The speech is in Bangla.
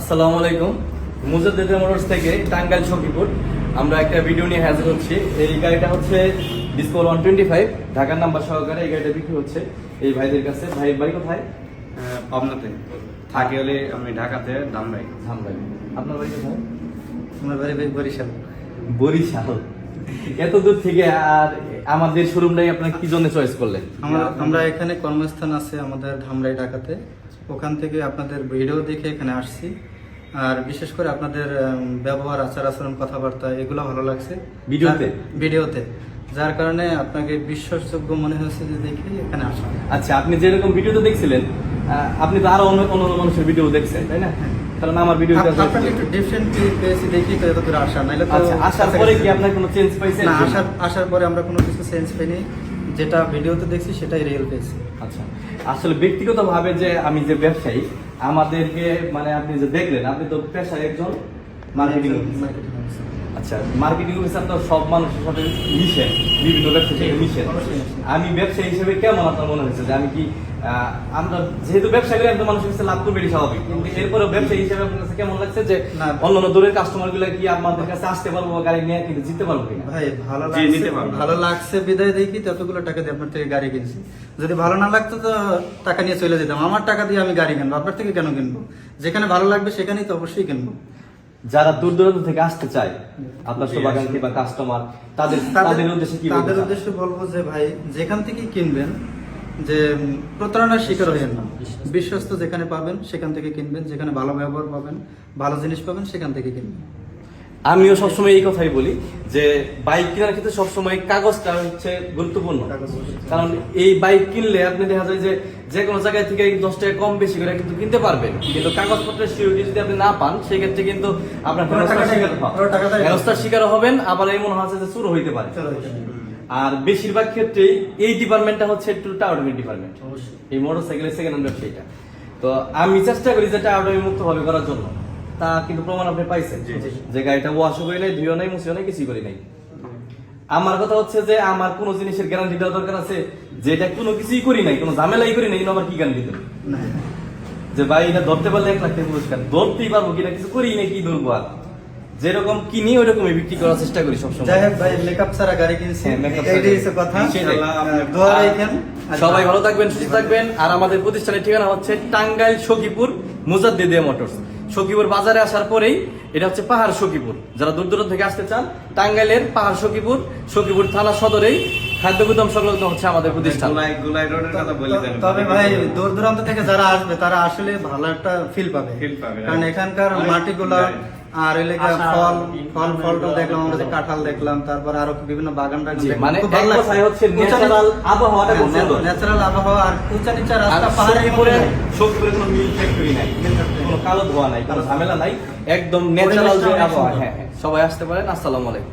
আসসালামু আলাইকুম। মুজাদ্দেদ মোটরস থেকে টাঙ্গাইল সখীপুর আমরা একটা ভিডিও নিয়ে হাজির হচ্ছি। এই গাড়িটা হচ্ছে ডিসকভার 125 ঢাকার নাম্বার সহকারে এই গাড়িটা বিক্রি হচ্ছে এই ভাইদের কাছে। ভাইয়ের বাড়ি কোথায়? পাবনাতে থাকে হলে আমি ঢাকাতে ধামরাই। ধামরাই। আপনার বাড়ি কোথায়? আমার বাড়ি বরিশাল। বরিশাল। এত দূর থেকে আর আমাদের শোরুমটাই আপনার কি জন্য চয়েস করলেন? আমরা এখানে কর্মস্থান আছে আমাদের ধামরাই ঢাকাতে, ওখান থেকে আপনাদের ভিডিও দেখে এখানে আসছি। আর বিশেষ করে আপনাদের ব্যবহার, আচার আচরণ, কথাবার্তা এগুলো ভালো লাগছে ভিডিওতে, যার কারণে আপনাকে বিশ্বাসযোগ্য মনে হয়েছে যে দেখে এখানে আসা। আচ্ছা, আপনি যেরকম ভিডিওতে দেখছিলেন আপনি তো আরো অন্য মানুষের ভিডিও দেখছেন, তাই না? কারণ আমার ভিডিও আপনাকে একটু ডিফারেন্টলি পেয়েছি দেখি তো এত দূর আসা, নাইলে তো আসার পরে কি আপনার কোনো চেঞ্জ পাইছেন? না, আসার পরে আমরা কোনো কিছু চেঞ্জ পাইনি, যেটা ভিডিওতে দেখছি সেটাই রিয়েল পেয়েছি। আচ্ছা, আসলে ব্যক্তিগতভাবে যে আমি যে ব্যবসায়ী, আমাদেরকে মানে আপনি যে দেখলেন, আপনি তো পেশায় একজন মার্কেটিং। আচ্ছা, মার্কেটিং অফিসার তো সব মানুষের সাথে মিশেন, বিভিন্ন ব্যবসায়ীর সাথে মিশেন। আমি ব্যবসায়ী হিসেবে কেমন আপনার মনে হয়েছে যে আমি কি আমরা যেহেতু ব্যবসা করি একদম মানুষের কাছে লাভ করবে এটি স্বাভাবিক, কিন্তু এরপরেও ব্যবসায়ী হিসেবে আপনার কাছে কেমন লাগছে যে অন্যান্য দূরের কাস্টমার গুলো কি আপনাদের কাছে আসতে পারবো, গাড়ি নিয়ে কিন্তু জিততে পারবো কিনা? ভাই ভালো লাগছে বিদায় দেখি ততগুলো টাকা দিয়ে আপনার থেকে গাড়ি কিনছি। যদি ভালো না লাগতো তো টাকা নিয়ে চলে যেতাম। আমার টাকা দিয়ে আমি গাড়ি কিনবো, আপনার থেকে কেন কিনবো? যেখানে ভালো লাগবে সেখানেই তো অবশ্যই কিনবো। যারা দূর দূরান্ত থেকে আসতে চায় আপনার শোভাকাঙ্ক্ষী বা কাস্টমার, তাদের উদ্দেশ্যে কি বলবেন? তাদের উদ্দেশ্যে বলবো যে ভাই, যেখান থেকে কিনবেন যে প্রতারণার শিকার হইয়েন না। বিশ্বস্ত যেখানে পাবেন সেখান থেকে কিনবেন, যেখানে ভালো ব্যবহার পাবেন, ভালো জিনিস পাবেন সেখান থেকে কিনবেন। আমিও সবসময় এই কথাই বলি যে বাইক কেনার ক্ষেত্রে সবসময় কাগজটা হচ্ছে গুরুত্বপূর্ণ। কারণ এই বাইক কিনলে আপনি দেখা যায় যে কোনো জায়গায় থেকে 10 টাকা কম বেশি করে কিন্তু কিনতে পারবেন, কিন্তু কাগজপত্রের সিকিউরিটি যদি আপনি না পান সেক্ষেত্রে কিন্তু আপনার হেনস্থার শিকার হবেন। আবার এই মনে হচ্ছে যে চুর হইতে পারে। আর বেশিরভাগ ক্ষেত্রে এই ডিপার্টমেন্টটা হচ্ছে একটু টাউডমি ডিপার্টমেন্ট, এই মোটরসাইকেলের সেকেন্ড হ্যান্ড ব্যবসায়ীটা। তো আমি চেষ্টা করি যে টাউডমি মুক্ত ভাবে করার জন্য। তা কিন্তু প্রমাণ আপনি পাইছেন যে গাড়িটা ওয়াশও করি নাই, ধুইও নাই, মুছিও নাই, কিছুই করি নাই। আমার কথা হচ্ছে যে আমার কোনো জিনিসের গ্যারান্টি দেওয়া দরকার আছে, যেটা কোনো কিছুই করি নাই, কোনো ঝামেলাই করি নাই, আবার কি গ্যারান্টি দেবেন? যে ভাই এটা ধরতে পারলে 1 লাখ টাকা পুরস্কার, ধরতেই পারবো কিনা, কিছু করি নাই, কি ধরবো? আর যেরকম কিনি ওই রকমই বিক্রি করার চেষ্টা করি সবসময়। যাই হোক ভাই, মেকআপ ছাড়া গাড়ি কিনছি, এইটাই হচ্ছে কথা। দোয়া রাখেন। সবাই ভালো থাকবেন, সুস্থ থাকবেন। আর আমাদের প্রতিষ্ঠানের ঠিকানা হচ্ছে টাঙ্গাইল সখীপুর মুজাদ্দেদ মোটরস। সখীপুর বাজারে আসার পরেই এটা হচ্ছে পাহাড় সখীপুর। যারা দূর দূরান্ত থেকে আসতে চান, টাঙ্গাইলের পাহাড় সখীপুর, সখীপুর থানা সদরেই খাদ্য গুদাম সংলগ্ন হচ্ছে আমাদের প্রতিষ্ঠান। তবে ভাই, দূর দূরান্ত থেকে যারা আসবে তারা আসলে ভালো একটা ফিল পাবে, কারণ এখানকার মাটিগুলো আর এলাকা ফলটা দেখলাম, আমরা যে কাঁঠাল দেখলাম, তারপর আরো বিভিন্ন বাগান মানে ন্যাচারাল আবহাওয়া আর উঁচা নিচা রাস্তা, পাহাড়ের উপরে সখীপুরে কোনো মিল ফ্যাক্টরি নাই, কোনো কালো ধোয়া নাই, কোনো ঝামেলা নাই, একদম ন্যাচারাল যে আবহাওয়া। হ্যাঁ, সবাই আসতে পারেন। আসসালামু আলাইকুম।